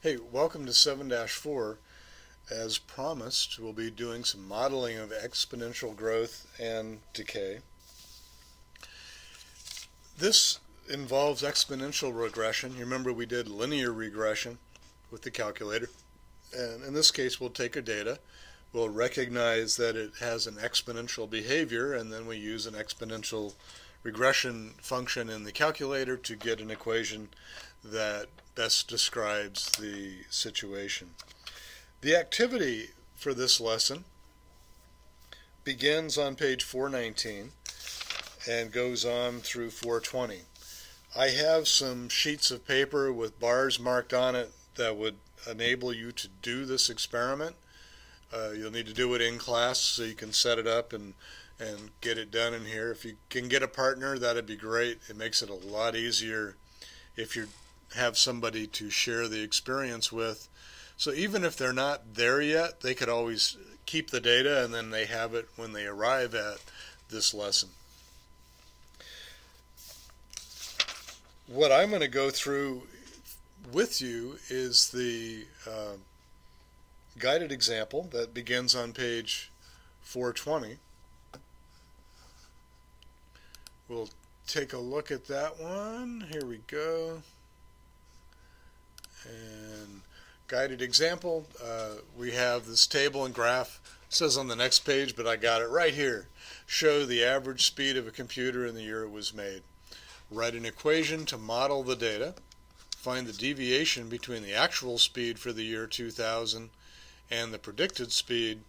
Hey, welcome to 7-4. As promised, we'll be doing some modeling of exponential growth and decay. This involves exponential regression. You remember we did linear regression with the calculator. And in this case, we'll take a data, we'll recognize that it has an exponential behavior, and then we use an exponential regression function in the calculator to get an equation that best describes the situation. The activity for this lesson begins on page 419 and goes on through 420. I have some sheets of paper with bars marked on it that would enable you to do this experiment. You'll need to do it in class so you can set it up and get it done in here. If you can get a partner, that'd be great. It makes it a lot easier if you have somebody to share the experience with. So even if they're not there yet, they could always keep the data and then they have it when they arrive at this lesson. What I'm going to go through with you is the guided example that begins on page 420. We'll take a look at that one. Here we go. And guided example, we have this table and graph. It says on the next page, but I got it right here. Show the average speed of a computer in the year it was made. Write an equation to model the data. Find the deviation between the actual speed for the year 2000 and the predicted speed.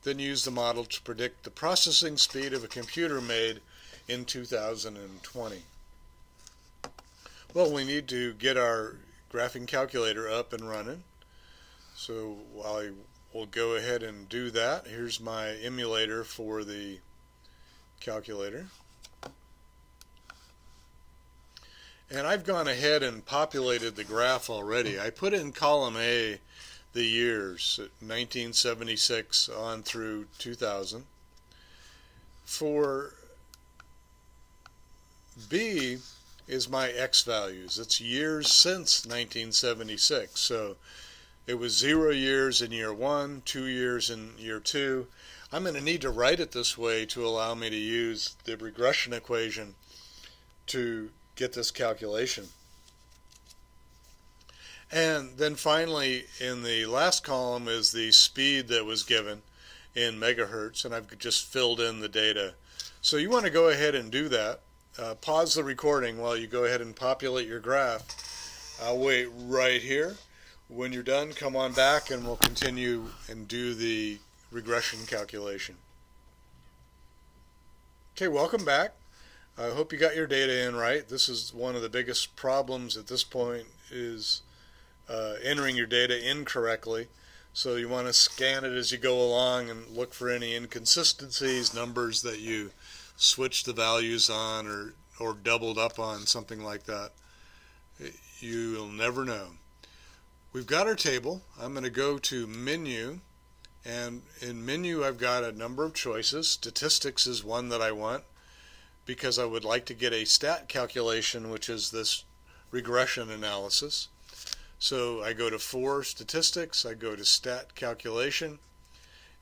Then use the model to predict the processing speed of a computer made in 2020. Well, we need to get our graphing calculator up and running. So I will go ahead and do that. Here's my emulator for the calculator. And I've gone ahead and populated the graph already. I put in column A the years, 1976 on through 2000. For B is my X values. It's years since 1976. So it was 0 years in year 1, 2 years in year 2. I'm going to need to write it this way to allow me to use the regression equation to get this calculation. And then finally, in the last column is the speed that was given in megahertz, and I've just filled in the data. So you want to go ahead and do that. Pause the recording while you go ahead and populate your graph. I'll wait right here. When you're done, come on back and we'll continue and do the regression calculation. Okay, welcome back. I hope you got your data in right. This is one of the biggest problems at this point is entering your data incorrectly. So you want to scan it as you go along and look for any inconsistencies, numbers that you switched the values on or doubled up on, something like that. You'll never know. We've got our table. I'm going to go to menu, and in menu I've got a number of choices. Statistics is one that I want because I would like to get a stat calculation, which is this regression analysis. So I go to for statistics, I go to stat calculation,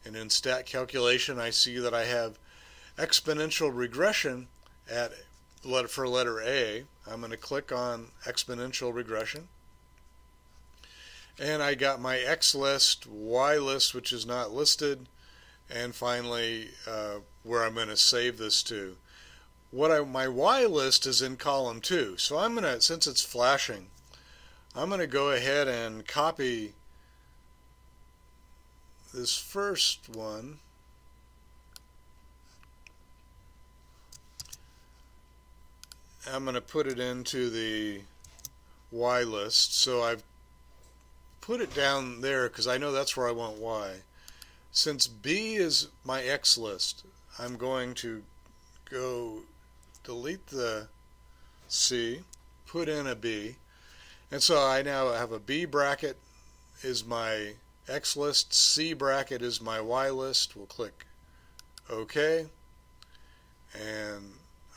and in stat calculation I see that I have exponential regression for letter A. I'm going to click on exponential regression. And I got my X list, Y list, which is not listed, and finally where I'm going to save this to. My Y list is in column 2. So I'm going to, since it's flashing, I'm going to go ahead and copy this first one. I'm going to put it into the Y list. So I've put it down there because I know that's where I want Y. Since B is my X list, I'm going to go delete the C, put in a B, and so I now have a B bracket is my X list, C bracket is my Y list. We'll click OK, and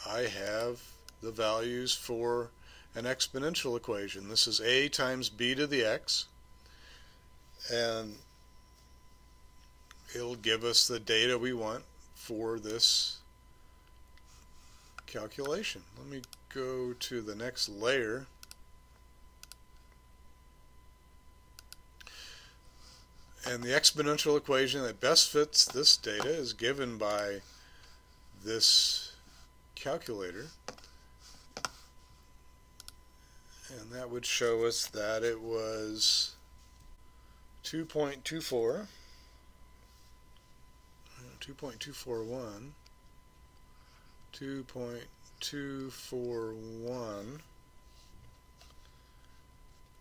I have the values for an exponential equation. This is a times b to the x. and it'll give us the data we want for this calculation. Let me go to the next layer. And the exponential equation that best fits this data is given by this calculator. And that would show us that it was 2.24, 2.241, 2.241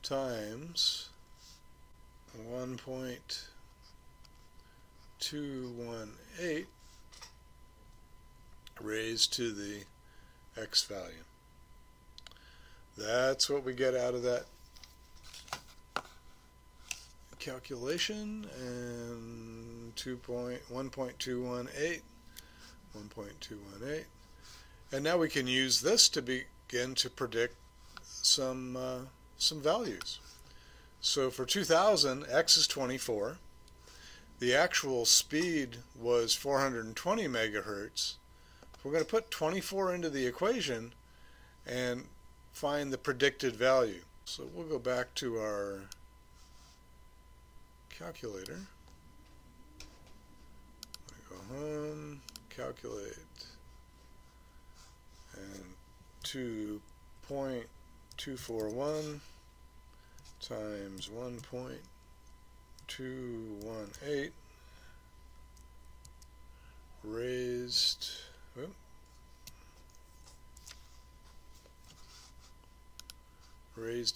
times 1.218 raised to the x value. That's what we get out of that calculation, and 1.218, and now we can use this to begin to predict some values. So for 2000, x is 24. The actual speed was 420 megahertz. We're going to put 24 into the equation and find the predicted value. So we'll go back to our calculator. Go home, calculate, and 2.241 times 1.218 raised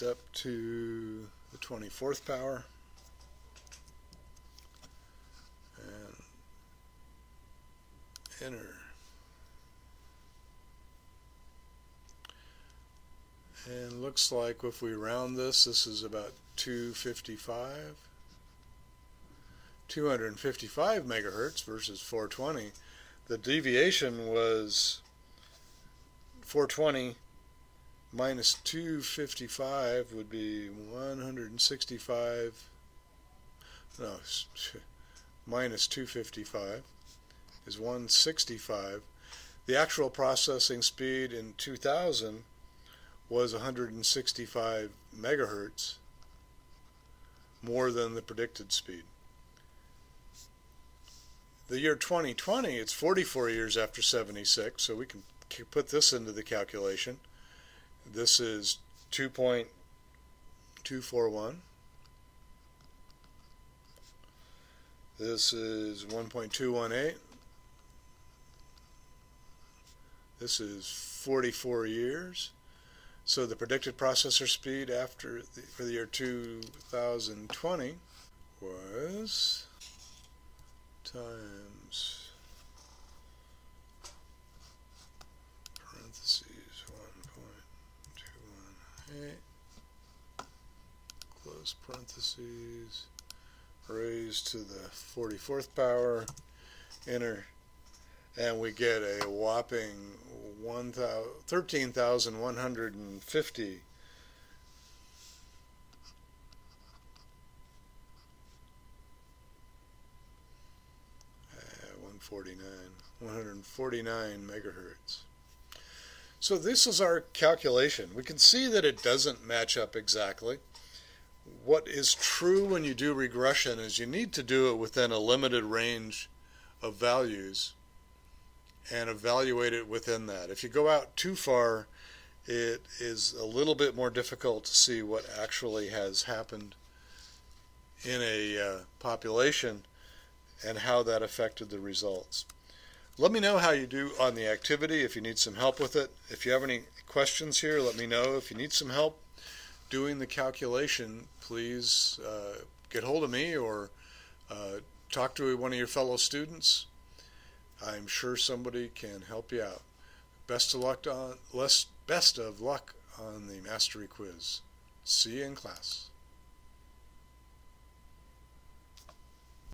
up to the 24th power, and enter. And looks like if we round this is about 255 megahertz versus 420. The deviation was 420 minus 255 would be 165. No, minus 255 is 165. The actual processing speed in 2000 was 165 megahertz, more than the predicted speed. The year 2020, it's 44 years after 76, so we can put this into the calculation. This is 2.241. This is 1.218. This is 44 years. So the predicted processor speed for the year 2020 was times parentheses 1.218 close parentheses raised to the 44th power, enter, and we get a whopping 13,150 149 megahertz. So this is our calculation. We can see that it doesn't match up exactly. What is true when you do regression is you need to do it within a limited range of values and evaluate it within that. If you go out too far, it is a little bit more difficult to see what actually has happened in a population and how that affected the results. Let me know how you do on the activity, if you need some help with it. If you have any questions here, let me know. If you need some help doing the calculation, please get hold of me or talk to one of your fellow students. I'm sure somebody can help you out. Best of luck on the mastery quiz. See you in class.